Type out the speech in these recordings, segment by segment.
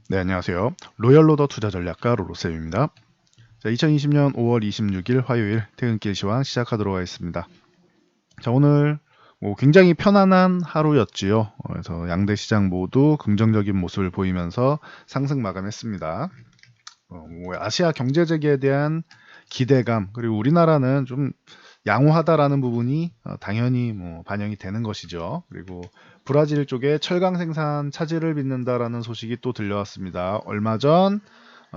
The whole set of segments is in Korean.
네, 안녕하세요. 로열로더 투자전략가 로로쌤입니다. 자, 2020년 5월 26일 화요일 퇴근길 시황 시작하도록 하겠습니다. 자, 오늘 굉장히 편안한 하루였지요. 그래서 양대 시장 모두 긍정적인 모습을 보이면서 상승 마감했습니다. 아시아 경제 재개에 대한 기대감, 그리고 우리나라는 좀 양호하다라는 부분이 당연히 반영이 되는 것이죠. 그리고 브라질 쪽에 철강 생산 차질을 빚는다라는 소식이 또 들려왔습니다. 얼마 전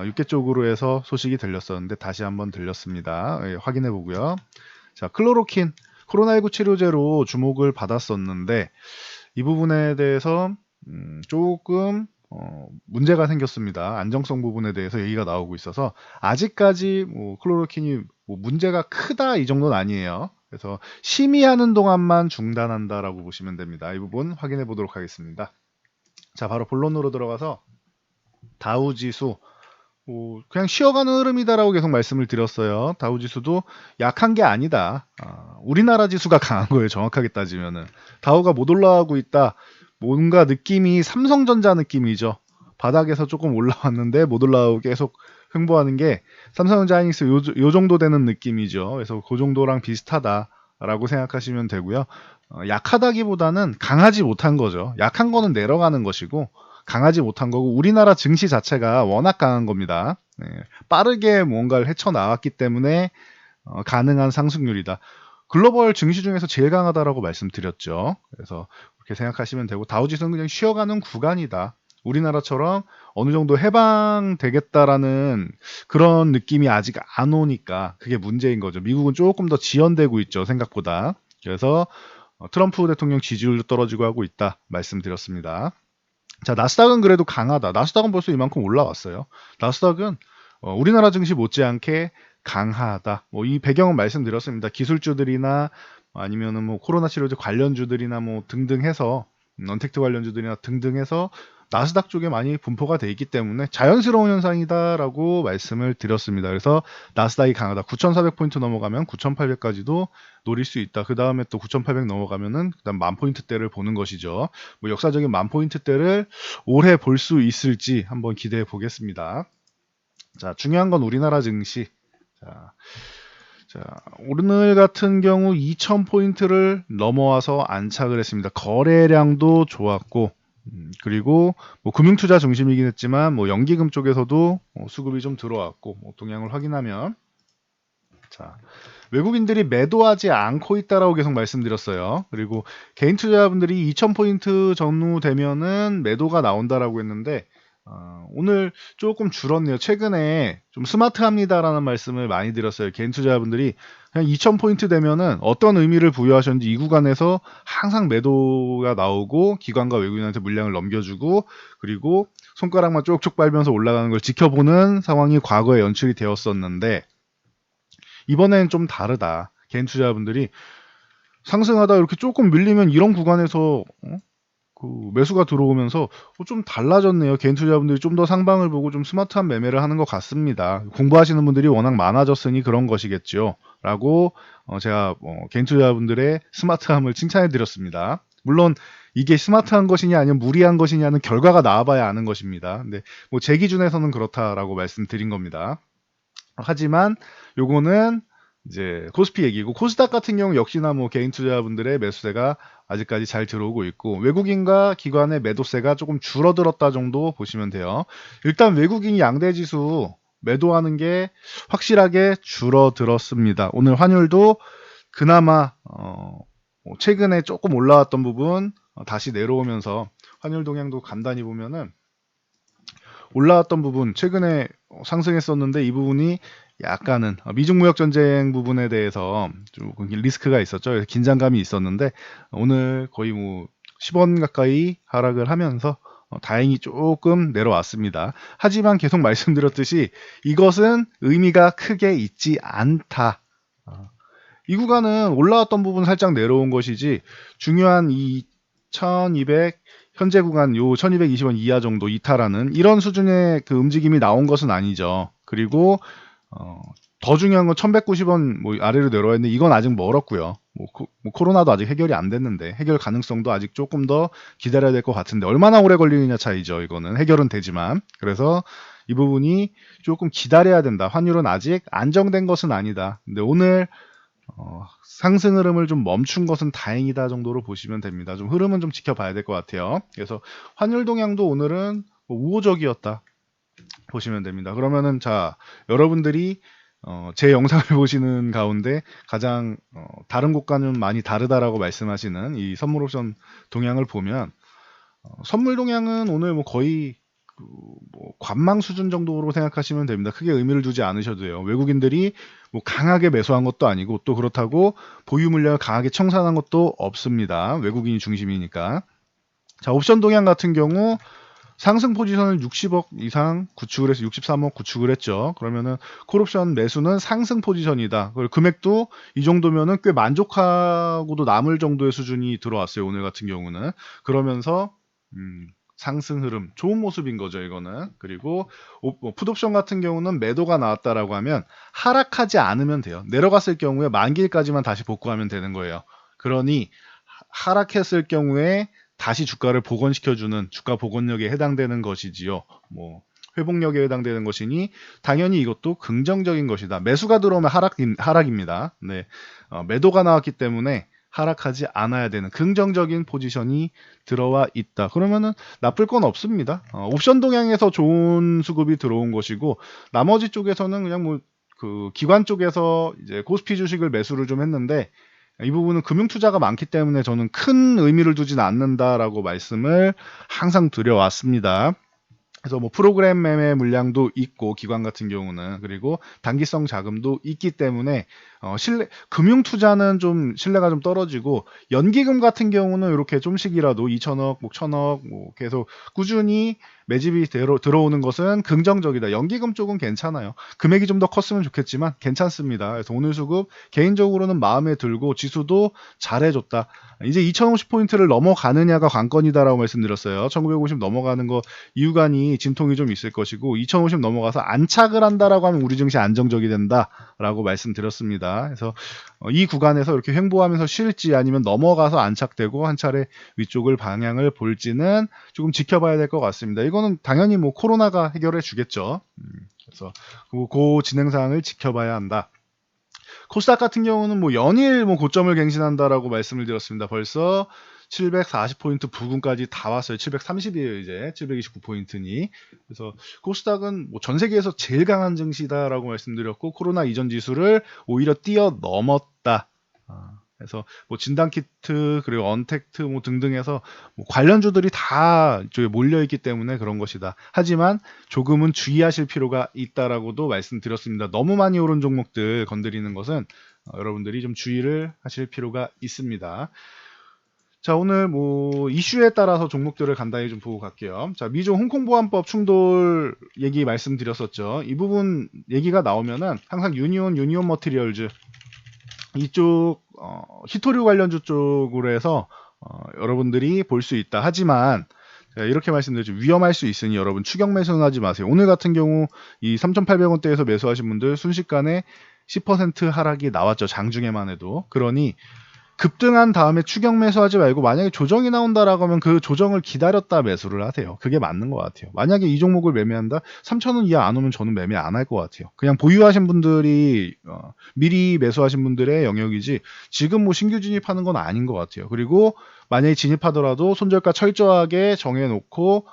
육계 쪽으로 해서 소식이 들렸었는데 다시 한번 들렸습니다. 예, 확인해 보고요. 자, 클로로킨 코로나19 치료제로 주목을 받았었는데 이 부분에 대해서 조금 문제가 생겼습니다. 안정성 부분에 대해서 얘기가 나오고 있어서 아직까지 클로로킨이 문제가 크다 이 정도는 아니에요. 그래서 심의하는 동안만 중단한다라고 보시면 됩니다. 이 부분 확인해 보도록 하겠습니다. 자, 바로 본론으로 들어가서 다우지수 그냥 쉬어가는 흐름이다라고 계속 말씀을 드렸어요. 다우지수도 약한 게 아니다. 우리나라 지수가 강한 거예요. 정확하게 따지면은 다우가 못 올라가고 있다. 뭔가 느낌이 삼성전자 느낌이죠. 바닥에서 조금 올라왔는데 못 올라오고 계속 횡보하는 게 삼성전자 하이닉스 요 정도 되는 느낌이죠. 그래서 그 정도랑 비슷하다라고 생각하시면 되고요. 약하다기보다는 강하지 못한 거죠. 약한 거는 내려가는 것이고 강하지 못한 거고 우리나라 증시 자체가 워낙 강한 겁니다. 네, 빠르게 뭔가를 헤쳐나왔기 때문에 가능한 상승률이다. 글로벌 증시 중에서 제일 강하다라고 말씀드렸죠. 그래서 그렇게 생각하시면 되고 다우지수는 그냥 쉬어가는 구간이다. 우리나라처럼 어느 정도 해방되겠다라는 그런 느낌이 아직 안 오니까 그게 문제인 거죠. 미국은 조금 더 지연되고 있죠, 생각보다. 그래서 트럼프 대통령 지지율도 떨어지고 하고 있다 말씀드렸습니다. 자, 나스닥은 그래도 강하다. 나스닥은 벌써 이만큼 올라왔어요. 나스닥은 우리나라 증시 못지않게 강하다. 이 배경은 말씀드렸습니다. 기술주들이나 아니면은 코로나 치료제 관련주들이나 등등 해서 언택트 관련주들이나 등등 해서 나스닥 쪽에 많이 분포가 돼 있기 때문에 자연스러운 현상이다라고 말씀을 드렸습니다. 그래서 나스닥이 강하다. 9,400포인트 넘어가면 9,800까지도 노릴 수 있다. 그 다음에 또 9,800 넘어가면은 그다음 10,000포인트대를 보는 것이죠. 역사적인 10,000포인트대를 올해 볼 수 있을지 한번 기대해 보겠습니다. 자, 중요한 건 우리나라 증시. 자, 자, 오늘 같은 경우 2,000포인트를 넘어와서 안착을 했습니다. 거래량도 좋았고, 그리고 금융투자 중심이긴 했지만 연기금 쪽에서도 수급이 좀 들어왔고 동향을 확인하면 자, 외국인들이 매도하지 않고 있다라고 계속 말씀드렸어요. 그리고 개인 투자자분들이 2,000포인트 전후 되면은 매도가 나온다라고 했는데 오늘 조금 줄었네요. 최근에 좀 스마트합니다라는 말씀을 많이 드렸어요. 개인 투자자분들이 그냥 2,000포인트 되면은 어떤 의미를 부여하셨는지 이 구간에서 항상 매도가 나오고 기관과 외국인한테 물량을 넘겨주고 그리고 손가락만 쪽쪽 빨면서 올라가는 걸 지켜보는 상황이 과거에 연출이 되었었는데 이번엔 좀 다르다. 개인 투자자분들이 상승하다 이렇게 조금 밀리면 이런 구간에서 그 매수가 들어오면서 좀 달라졌네요. 개인 투자자분들이 좀 더 상방을 보고 좀 스마트한 매매를 하는 것 같습니다. 공부하시는 분들이 워낙 많아졌으니 그런 것이겠죠. 라고 제가 개인 투자자분들의 스마트함을 칭찬해 드렸습니다. 물론 이게 스마트한 것이냐 아니면 무리한 것이냐는 결과가 나와봐야 아는 것입니다. 근데 제 기준에서는 그렇다라고 말씀드린 겁니다. 하지만 요거는 이제 코스피 얘기고 코스닥 같은 경우 역시나 개인 투자분들의 매수세가 아직까지 잘 들어오고 있고 외국인과 기관의 매도세가 조금 줄어들었다 정도 보시면 돼요. 일단 외국인이 양대 지수 매도하는 게 확실하게 줄어들었습니다. 오늘 환율도 그나마 최근에 조금 올라왔던 부분 다시 내려오면서 환율 동향도 간단히 보면은 올라왔던 부분 최근에 상승했었는데 이 부분이 약간은 미중 무역 전쟁 부분에 대해서 좀 리스크가 있었죠. 그래서 긴장감이 있었는데 오늘 거의 10원 가까이 하락을 하면서 다행히 조금 내려왔습니다. 하지만 계속 말씀드렸듯이 이것은 의미가 크게 있지 않다. 이 구간은 올라왔던 부분 살짝 내려온 것이지 중요한 이 1200 현재 구간 요 1220원 이하 정도 이탈하는 이런 수준의 그 움직임이 나온 것은 아니죠. 그리고 더 중요한 건 1190원 뭐 아래로 내려와 있는데 이건 아직 멀었고요. 뭐 코로나도 아직 해결이 안 됐는데 해결 가능성도 아직 조금 더 기다려야 될 것 같은데 얼마나 오래 걸리느냐 차이죠. 이거는 해결은 되지만 그래서 이 부분이 조금 기다려야 된다. 환율은 아직 안정된 것은 아니다. 근데 오늘 상승 흐름을 좀 멈춘 것은 다행이다 정도로 보시면 됩니다. 좀 흐름은 좀 지켜봐야 될 것 같아요. 그래서 환율 동향도 오늘은 뭐 우호적이었다 보시면 됩니다. 그러면은 자 여러분들이 제 영상을 보시는 가운데 가장 다른 곳과는 많이 다르다라고 말씀하시는 이 선물 옵션 동향을 보면 선물 동향은 오늘 뭐 거의 뭐 관망 수준 정도로 생각하시면 됩니다. 크게 의미를 두지 않으셔도 돼요. 외국인들이 뭐 강하게 매수한 것도 아니고 또 그렇다고 보유 물량을 강하게 청산한 것도 없습니다. 외국인이 중심이니까. 자, 옵션 동향 같은 경우 상승 포지션을 60억 이상 구축을 해서 63억 구축을 했죠. 그러면은 콜옵션 매수는 상승 포지션이다. 그리고 금액도 이 정도면은 꽤 만족하고도 남을 정도의 수준이 들어왔어요. 오늘 같은 경우는. 그러면서 상승 흐름 좋은 모습인 거죠. 이거는. 그리고 풋옵션 같은 경우는 매도가 나왔다라고 하면 하락하지 않으면 돼요. 내려갔을 경우에 만기일까지만 다시 복구하면 되는 거예요. 그러니 하락했을 경우에 다시 주가를 복원시켜주는 주가 복원력에 해당되는 것이지요. 뭐 회복력에 해당되는 것이니 당연히 이것도 긍정적인 것이다. 매수가 들어오면 하락입니다. 네, 매도가 나왔기 때문에 하락하지 않아야 되는 긍정적인 포지션이 들어와 있다. 그러면은 나쁠 건 없습니다. 옵션 동향에서 좋은 수급이 들어온 것이고 나머지 쪽에서는 그냥 뭐 그 기관 쪽에서 이제 코스피 주식을 매수를 좀 했는데 이 부분은 금융 투자가 많기 때문에 저는 큰 의미를 두진 않는다라고 말씀을 항상 드려왔습니다. 그래서 뭐 프로그램 매매 물량도 있고 기관 같은 경우는 그리고 단기성 자금도 있기 때문에 금융 투자는 좀 신뢰가 좀 떨어지고 연기금 같은 경우는 이렇게 좀씩이라도 2천억, 뭐 1천억 뭐 계속 꾸준히 매집이 들어오는 것은 긍정적이다. 연기금 쪽은 괜찮아요. 금액이 좀 더 컸으면 좋겠지만 괜찮습니다. 그래서 오늘 수급 개인적으로는 마음에 들고 지수도 잘해줬다. 이제 2050포인트를 넘어가느냐가 관건이다라고 말씀드렸어요. 1950 넘어가는 거 이유간이 진통이 좀 있을 것이고 2050 넘어가서 안착을 한다라고 하면 우리 증시 안정적이 된다라고 말씀드렸습니다. 그래서 이 구간에서 이렇게 횡보하면서 쉴지 아니면 넘어가서 안착되고 한 차례 위쪽을 방향을 볼지는 조금 지켜봐야 될 것 같습니다. 이거는 당연히 뭐 코로나가 해결해 주겠죠. 그래서 그 진행 사항을 지켜봐야 한다. 코스닥 같은 경우는 뭐 연일 뭐 고점을 갱신한다라고 말씀을 드렸습니다. 벌써 740포인트 부근까지 다 왔어요. 730이에요, 이제. 729포인트니. 그래서 코스닥은 뭐 전 세계에서 제일 강한 증시다라고 말씀드렸고 코로나 이전 지수를 오히려 뛰어넘었다. 그래서 뭐 진단키트 그리고 언택트 뭐 등등해서 뭐 관련주들이 다 이쪽에 몰려 있기 때문에 그런 것이다. 하지만 조금은 주의하실 필요가 있다라고도 말씀드렸습니다. 너무 많이 오른 종목들 건드리는 것은 여러분들이 좀 주의를 하실 필요가 있습니다. 자, 오늘 뭐 이슈에 따라서 종목들을 간단히 좀 보고 갈게요. 자, 미중 홍콩 보안법 충돌 얘기 말씀드렸었죠. 이 부분 얘기가 나오면은 항상 유니온 머티리얼즈 이쪽 히토류 관련주 쪽으로 해서 여러분들이 볼 수 있다. 하지만 이렇게 말씀드리죠. 위험할 수 있으니 여러분 추격 매수는 하지 마세요. 오늘 같은 경우 이 3,800원대에서 매수하신 분들 순식간에 10% 하락이 나왔죠. 장중에만 해도. 그러니 급등한 다음에 추격 매수하지 말고 만약에 조정이 나온다라고 하면 그 조정을 기다렸다 매수를 하세요. 그게 맞는 것 같아요. 만약에 이 종목을 매매한다 3,000원 이하 안 오면 저는 매매 안 할 것 같아요. 그냥 보유하신 분들이 미리 매수하신 분들의 영역이지 지금 뭐 신규 진입하는 건 아닌 것 같아요. 그리고 만약에 진입하더라도 손절가 철저하게 정해놓고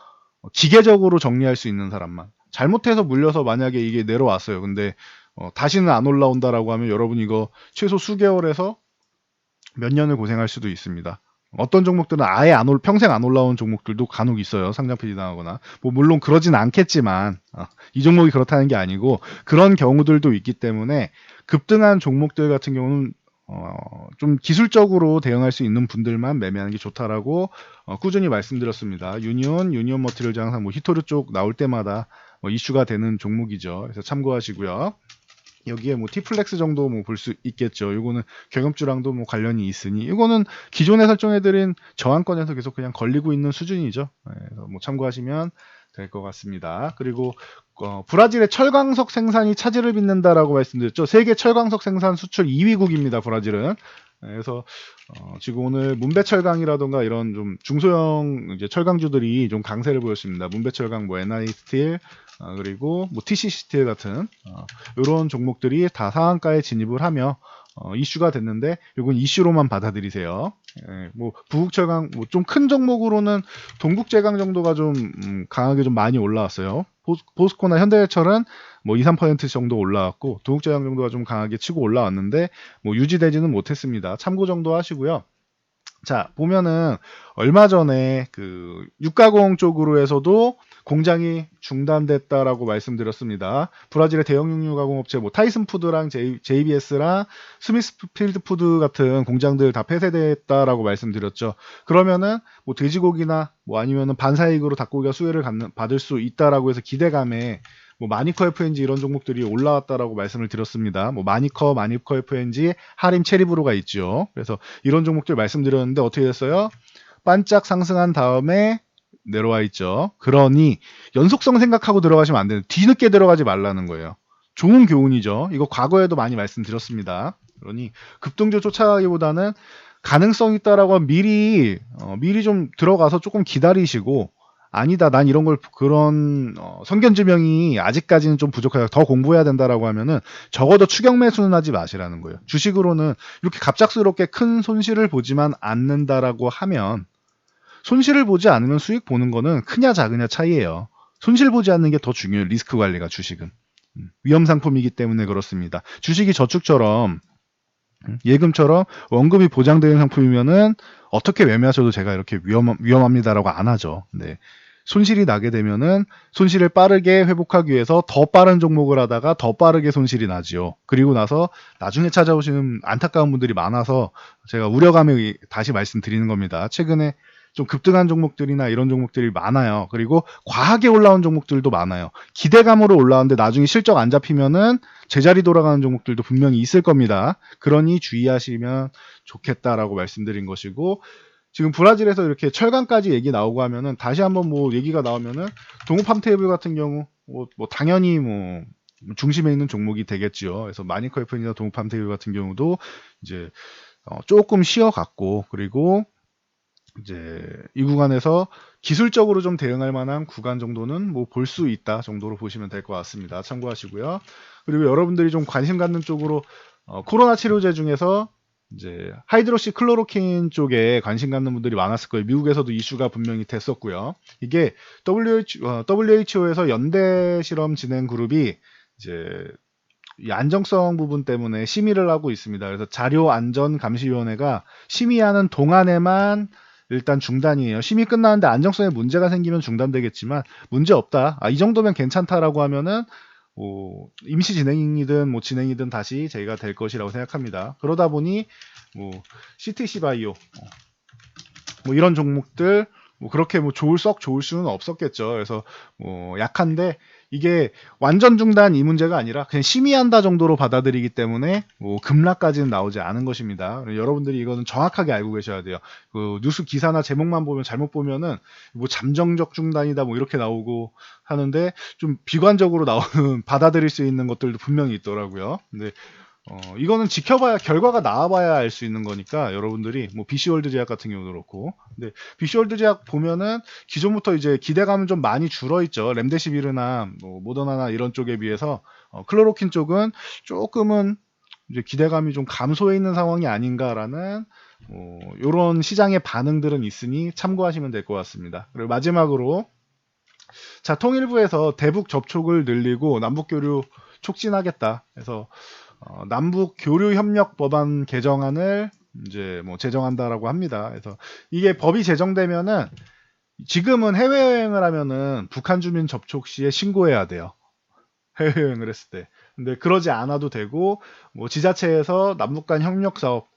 기계적으로 정리할 수 있는 사람만 잘못해서 물려서 만약에 이게 내려왔어요. 근데 다시는 안 올라온다라고 하면 여러분 이거 최소 수개월에서 몇 년을 고생할 수도 있습니다. 어떤 종목들은 아예 평생 안 올라온 종목들도 간혹 있어요. 상장 폐지 당하거나. 뭐 물론 그러진 않겠지만 이 종목이 그렇다는 게 아니고 그런 경우들도 있기 때문에 급등한 종목들 같은 경우는 좀 기술적으로 대응할 수 있는 분들만 매매하는 게 좋다라고 꾸준히 말씀드렸습니다. 유니온 머티리얼즈 항상 뭐 히토류 쪽 나올 때마다 이슈가 되는 종목이죠. 그래서 참고하시고요. 여기에 뭐 T플렉스 정도 뭐 볼 수 있겠죠. 이거는 경협주랑도 뭐 관련이 있으니 이거는 기존에 설정해드린 저항권에서 계속 그냥 걸리고 있는 수준이죠. 그래서 뭐 참고하시면 될 것 같습니다. 그리고 브라질의 철광석 생산이 차질을 빚는다라고 말씀드렸죠. 세계 철광석 생산 수출 2위국입니다. 브라질은. 그래서 지금 오늘 문배철강이라던가 이런 좀 중소형 이제 철강주들이 좀 강세를 보였습니다. 문배철강, 뭐 NI스틸, 그리고 뭐 TC스틸 같은 이런 종목들이 다 상한가에 진입을 하며 이슈가 됐는데 이건 이슈로만 받아들이세요. 뭐 부국철강 뭐 좀 큰 종목으로는 동국제강 정도가 좀 강하게 좀 많이 올라왔어요. 포스코나 현대해철은 뭐 2, 3% 정도 올라왔고 동국제강 정도가 좀 강하게 치고 올라왔는데 뭐 유지되지는 못했습니다. 참고 정도 하시고요. 자, 보면은 얼마 전에 그 육가공 쪽으로 해서도 공장이 중단됐다라고 말씀드렸습니다. 브라질의 대형 육류 가공업체 뭐 타이슨 푸드랑 JBS랑 스미스필드 푸드 같은 공장들 다 폐쇄됐다라고 말씀드렸죠. 그러면은 뭐 돼지고기나 뭐 아니면은 반사이익으로 닭고기가 수혜를 받을 수 있다라고 해서 기대감에 뭐 마니커 FNG 이런 종목들이 올라왔다라고 말씀을 드렸습니다. 뭐 마니커 FNG, 하림 체리브로가 있죠. 그래서 이런 종목들 말씀드렸는데 어떻게 됐어요? 반짝 상승한 다음에 내려와 있죠. 그러니 연속성 생각하고 들어가시면 안 되는, 뒤늦게 들어가지 말라는 거예요. 좋은 교훈이죠. 이거 과거에도 많이 말씀드렸습니다. 그러니 급등주 쫓아가기보다는 가능성 있다라고 하면 미리 좀 들어가서 조금 기다리시고, 아니다, 난 이런 걸 그런 선견지명이 아직까지는 좀 부족하다, 더 공부해야 된다라고 하면은 적어도 추격 매수는 하지 마시라는 거예요. 주식으로는 이렇게 갑작스럽게 큰 손실을 보지만 않는다라고 하면, 손실을 보지 않으면 수익 보는 거는 크냐 작으냐 차이예요. 손실 보지 않는 게 더 중요해요. 리스크 관리가 주식은. 위험 상품이기 때문에 그렇습니다. 주식이 저축처럼 예금처럼 원금이 보장되는 상품이면은 어떻게 매매하셔도 제가 이렇게 위험합니다라고 안 하죠. 네. 손실이 나게 되면은 손실을 빠르게 회복하기 위해서 더 빠른 종목을 하다가 더 빠르게 손실이 나지요. 그리고 나서 나중에 찾아오시는 안타까운 분들이 많아서 제가 우려감에 다시 말씀드리는 겁니다. 최근에 좀 급등한 종목들이나 이런 종목들이 많아요. 그리고 과하게 올라온 종목들도 많아요. 기대감으로 올라왔는데 나중에 실적 안 잡히면은 제자리 돌아가는 종목들도 분명히 있을 겁니다. 그러니 주의하시면 좋겠다라고 말씀드린 것이고, 지금 브라질에서 이렇게 철강까지 얘기 나오고 하면은 다시 한번 뭐 얘기가 나오면은 동업팜 테이블 같은 경우 뭐 당연히 뭐 중심에 있는 종목이 되겠지요. 그래서 마니커 FN이나 동업팜 테이블 같은 경우도 이제 조금 쉬어갔고, 그리고 이제 이 구간에서 기술적으로 좀 대응할 만한 구간 정도는 뭐 볼 수 있다 정도로 보시면 될 것 같습니다. 참고하시고요. 그리고 여러분들이 좀 관심 갖는 쪽으로 코로나 치료제 중에서 이제 하이드로시 클로로킨 쪽에 관심 갖는 분들이 많았을 거예요. 미국에서도 이슈가 분명히 됐었고요. 이게 WHO에서 연대 실험 진행 그룹이 이제 이 안정성 부분 때문에 심의를 하고 있습니다. 그래서 자료안전감시위원회가 심의하는 동안에만 일단 중단이에요. 심의 끝나는데 안정성에 문제가 생기면 중단되겠지만 문제 없다, 이 정도면 괜찮다라고 하면은 임시 진행이든 뭐 진행이든 다시 제의가 될 것이라고 생각합니다. 그러다 보니 뭐 CTC 바이오 뭐 이런 종목들 뭐 그렇게 뭐 썩 좋을 수는 없었겠죠. 그래서 뭐 약한데 이게 완전 중단 이 문제가 아니라 그냥 심의한다 정도로 받아들이기 때문에 뭐 급락까지는 나오지 않은 것입니다. 여러분들이 이거는 정확하게 알고 계셔야 돼요. 그 뉴스 기사나 제목만 보면, 잘못 보면은 뭐 잠정적 중단이다 뭐 이렇게 나오고 하는데 좀 비관적으로 나오는 받아들일 수 있는 것들도 분명히 있더라고요. 근데 이거는 지켜봐야, 결과가 나와봐야 알 수 있는 거니까 여러분들이 뭐 BC월드 제약 같은 경우도 그렇고, 근데 BC월드 제약 보면은 기존부터 이제 기대감은 좀 많이 줄어있죠. 렘데시비르나 뭐 모더나나 이런 쪽에 비해서 클로로킨 쪽은 조금은 이제 기대감이 좀 감소해 있는 상황이 아닌가라는 이런 시장의 반응들은 있으니 참고하시면 될 것 같습니다. 그리고 마지막으로, 자, 통일부에서 대북 접촉을 늘리고 남북 교류 촉진하겠다 해서 남북 교류 협력 법안 개정안을 이제 뭐 제정한다라고 합니다. 그래서 이게 법이 제정되면은, 지금은 해외여행을 하면은 북한 주민 접촉 시에 신고해야 돼요. 해외여행을 했을 때. 근데 그러지 않아도 되고, 뭐 지자체에서 남북 간 협력 사업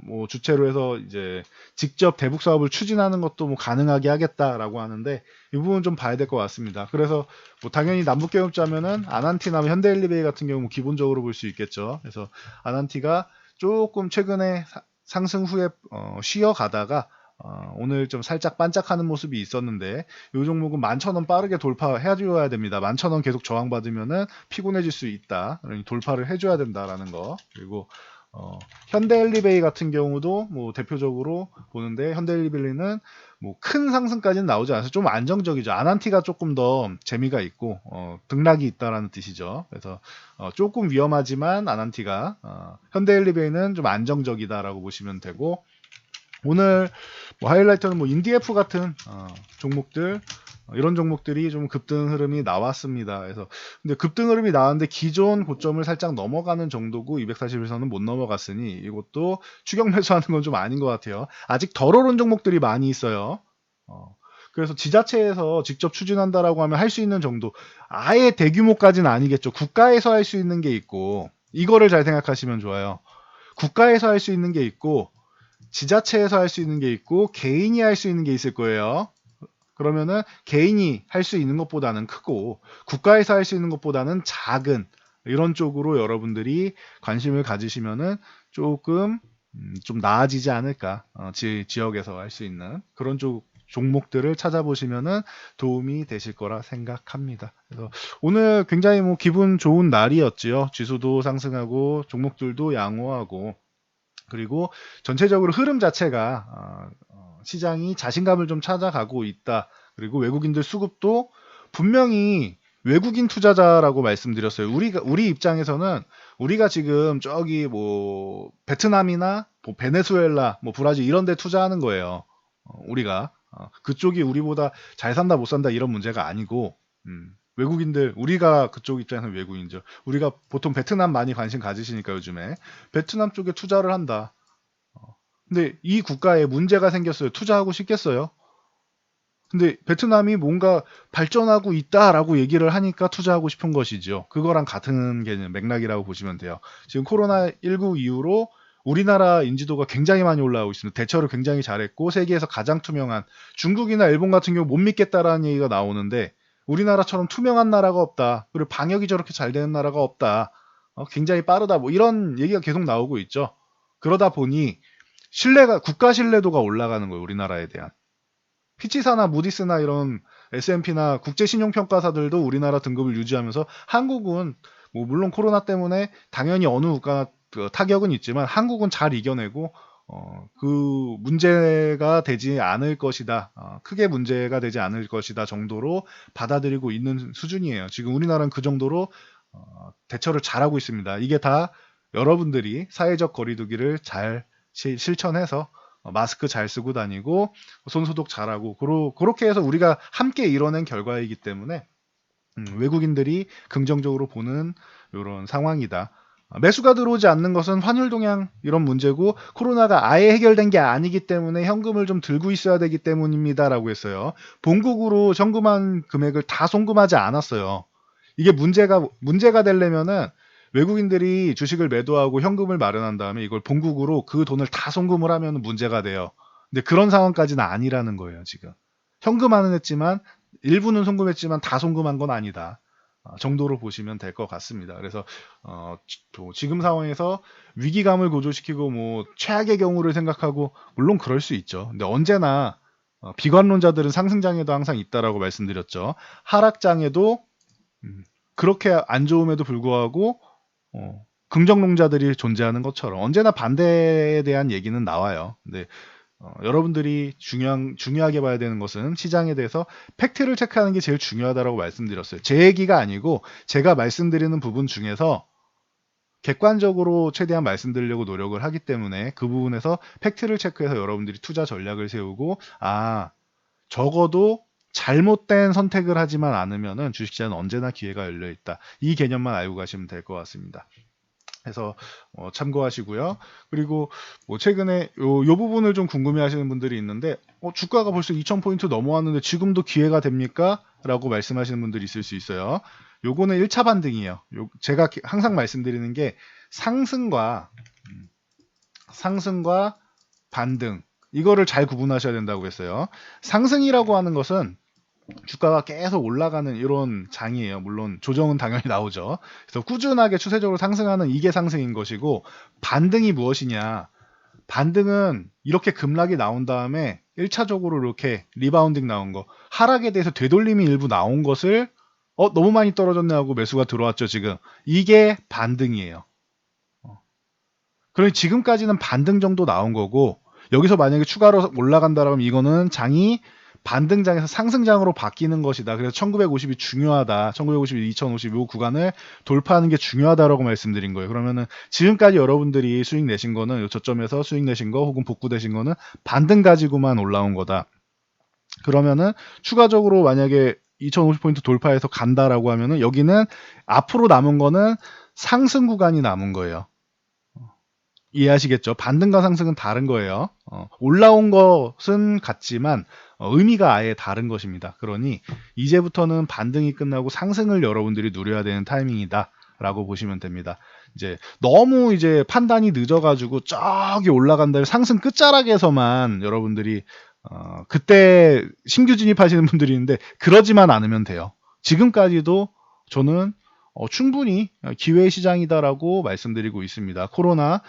뭐 주체로 해서 이제 직접 대북 사업을 추진하는 것도 뭐 가능하게 하겠다라고 하는데 이 부분 좀 봐야 될 것 같습니다. 그래서 뭐 당연히 남북 개업자면은 아난티나 현대일리베이 같은 경우 기본적으로 볼 수 있겠죠. 그래서 아난티가 조금 최근에 상승 후에 쉬어가다가 오늘 좀 살짝 반짝하는 모습이 있었는데 이 종목은 11,000원 빠르게 돌파해줘야 됩니다. 11,000원 계속 저항받으면은 피곤해질 수 있다. 그러니 돌파를 해줘야 된다라는 거. 그리고 현대일리베이 같은 경우도 뭐 대표적으로 보는데 현대일리베이는 뭐 큰 상승까지는 나오지 않아서 좀 안정적이죠. 아난티가 조금 더 재미가 있고 등락이 있다라는 뜻이죠. 그래서 조금 위험하지만 아난티가 현대일리베이는 좀 안정적이다라고 보시면 되고 오늘 뭐 하이라이터는 뭐 인디에프 같은 종목들 이런 종목들이 좀 급등 흐름이 나왔습니다. 그래서 근데 급등 흐름이 나왔는데 기존 고점을 살짝 넘어가는 정도고 240에서는 못 넘어갔으니 이것도 추격 매수하는 건 좀 아닌 것 같아요. 아직 덜 오른 종목들이 많이 있어요. 그래서 지자체에서 직접 추진한다라고 하면 할 수 있는 정도 아예 대규모까지는 아니겠죠. 국가에서 할 수 있는 게 있고 이거를 잘 생각하시면 좋아요. 국가에서 할 수 있는 게 있고 지자체에서 할 수 있는 게 있고 개인이 할 수 있는 게 있을 거예요. 그러면은 개인이 할 수 있는 것보다는 크고 국가에서 할 수 있는 것보다는 작은 이런 쪽으로 여러분들이 관심을 가지시면은 조금 좀 나아지지 않을까. 지역에서 할 수 있는 그런 쪽 종목들을 찾아보시면은 도움이 되실 거라 생각합니다. 그래서 오늘 굉장히 뭐 기분 좋은 날이었지요. 지수도 상승하고 종목들도 양호하고 그리고 전체적으로 흐름 자체가 시장이 자신감을 좀 찾아가고 있다. 그리고 외국인들 수급도 분명히 외국인 투자자라고 말씀드렸어요. 우리 입장에서는 우리가 지금 저기 뭐 베트남이나 뭐 베네수엘라, 뭐 브라질 이런 데 투자하는 거예요. 우리가 그쪽이 우리보다 잘 산다 못 산다 이런 문제가 아니고 외국인들 우리가 그쪽 입장에서는 외국인죠. 우리가 보통 베트남 많이 관심 가지시니까 요즘에 베트남 쪽에 투자를 한다. 근데 이 국가에 문제가 생겼어요. 투자하고 싶겠어요? 근데 베트남이 뭔가 발전하고 있다라고 얘기를 하니까 투자하고 싶은 것이죠. 그거랑 같은 개념, 맥락이라고 보시면 돼요. 지금 코로나19 이후로 우리나라 인지도가 굉장히 많이 올라오고 있습니다. 대처를 굉장히 잘했고 세계에서 가장 투명한 중국이나 일본 같은 경우 못 믿겠다라는 얘기가 나오는데 우리나라처럼 투명한 나라가 없다. 그리고 방역이 저렇게 잘 되는 나라가 없다. 굉장히 빠르다. 뭐 이런 얘기가 계속 나오고 있죠. 그러다 보니 국가 신뢰도가 올라가는 거예요. 우리나라에 대한. 피치사나 무디스나 이런 S&P나 국제신용평가사들도 우리나라 등급을 유지하면서 한국은 뭐 물론 코로나 때문에 당연히 어느 국가 타격은 있지만 한국은 잘 이겨내고 그 문제가 되지 않을 것이다. 크게 문제가 되지 않을 것이다 정도로 받아들이고 있는 수준이에요. 지금 우리나라는 그 정도로 대처를 잘하고 있습니다. 이게 다 여러분들이 사회적 거리두기를 잘 실천해서 마스크 잘 쓰고 다니고 손소독 잘하고 그렇게 해서 우리가 함께 이뤄낸 결과이기 때문에 외국인들이 긍정적으로 보는 이런 상황이다. 매수가 들어오지 않는 것은 환율 동향 이런 문제고 코로나가 아예 해결된 게 아니기 때문에 현금을 좀 들고 있어야 되기 때문입니다라고 했어요. 본국으로 현금한 금액을 다 송금하지 않았어요. 이게 문제가 되려면은 외국인들이 주식을 매도하고 현금을 마련한 다음에 이걸 본국으로 그 돈을 다 송금을 하면 문제가 돼요. 근데 그런 상황까지는 아니라는 거예요, 지금. 현금화는 했지만 일부는 송금했지만 다 송금한 건 아니다. 정도로 보시면 될 것 같습니다. 그래서 지금 상황에서 위기감을 고조시키고 뭐 최악의 경우를 생각하고 물론 그럴 수 있죠. 근데 언제나 비관론자들은 상승장에도 항상 있다라고 말씀드렸죠. 하락장에도 그렇게 안 좋음에도 불구하고 긍정론자들이 존재하는 것처럼 언제나 반대에 대한 얘기는 나와요. 근데 여러분들이 중요하게 봐야 되는 것은 시장에 대해서 팩트를 체크하는 게 제일 중요하다고 말씀드렸어요. 제 얘기가 아니고 제가 말씀드리는 부분 중에서 객관적으로 최대한 말씀드리려고 노력을 하기 때문에 그 부분에서 팩트를 체크해서 여러분들이 투자 전략을 세우고 적어도 잘못된 선택을 하지만 않으면은 주식시장은 언제나 기회가 열려 있다. 이 개념만 알고 가시면 될 것 같습니다. 그래서 참고하시고요. 그리고 뭐 최근에 요 부분을 좀 궁금해하시는 분들이 있는데 주가가 벌써 2,000포인트 넘어왔는데 지금도 기회가 됩니까? 라고 말씀하시는 분들이 있을 수 있어요. 요거는 1차 반등이에요. 제가 항상 말씀드리는 게 상승과 상승과 반등, 이거를 잘 구분하셔야 된다고 했어요. 상승이라고 하는 것은 주가가 계속 올라가는 이런 장이에요. 물론 조정은 당연히 나오죠. 그래서 꾸준하게 추세적으로 상승하는 이게 상승인 것이고, 반등이 무엇이냐? 반등은 이렇게 급락이 나온 다음에 1차적으로 이렇게 리바운딩 나온 거, 하락에 대해서 되돌림이 일부 나온 것을 너무 많이 떨어졌네 하고 매수가 들어왔죠. 지금 이게 반등이에요. 그러니 지금까지는 반등 정도 나온 거고, 여기서 만약에 추가로 올라간다라면 이거는 장이 반등장에서 상승장으로 바뀌는 것이다. 그래서 1950이 중요하다. 1951, 2050 이 구간을 돌파하는 게 중요하다라고 말씀드린 거예요. 그러면은 지금까지 여러분들이 수익 내신 거는, 요 저점에서 수익 내신 거 혹은 복구되신 거는 반등 가지고만 올라온 거다. 그러면은 추가적으로 만약에 2050포인트 돌파해서 간다라고 하면은 여기는 앞으로 남은 거는 상승 구간이 남은 거예요. 이해하시겠죠? 반등과 상승은 다른 거예요. 올라온 것은 같지만 의미가 아예 다른 것입니다. 그러니 이제부터는 반등이 끝나고 상승을 여러분들이 누려야 되는 타이밍이다 라고 보시면 됩니다. 이제 너무 이제 판단이 늦어가지고 저기 올라간다, 상승 끝자락에서만 여러분들이 그때 신규 진입하시는 분들이 있는데, 그러지만 않으면 돼요. 지금까지도 저는 충분히 기회의 시장이다라고 말씀드리고 있습니다. 코로나,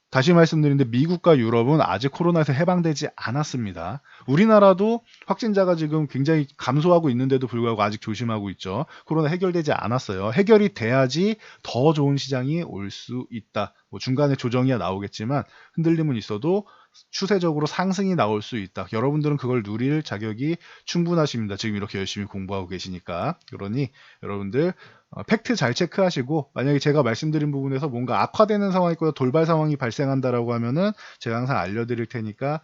다시 말씀드리는데 미국과 유럽은 아직 코로나에서 해방되지 않았습니다. 우리나라도 확진자가 지금 굉장히 감소하고 있는데도 불구하고 아직 조심하고 있죠. 코로나 해결되지 않았어요. 해결이 돼야지 더 좋은 시장이 올 수 있다. 뭐 중간에 조정이야 나오겠지만 흔들림은 있어도 추세적으로 상승이 나올 수 있다. 여러분들은 그걸 누릴 자격이 충분하십니다. 지금 이렇게 열심히 공부하고 계시니까. 그러니 여러분들 팩트 잘 체크하시고, 만약에 제가 말씀드린 부분에서 뭔가 악화되는 상황이 있거나 돌발 상황이 발생한다라고 하면은 제가 항상 알려드릴 테니까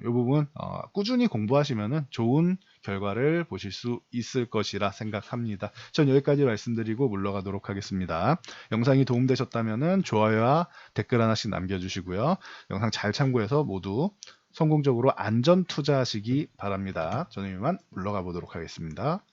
이 부분 꾸준히 공부하시면은 좋은 결과를 보실 수 있을 것이라 생각합니다. 전 여기까지 말씀드리고 물러가도록 하겠습니다. 영상이 도움되셨다면은 좋아요와 댓글 하나씩 남겨주시고요. 영상 잘 참고해서 모두 성공적으로 안전 투자하시기 바랍니다. 저는 이만 물러가 보도록 하겠습니다.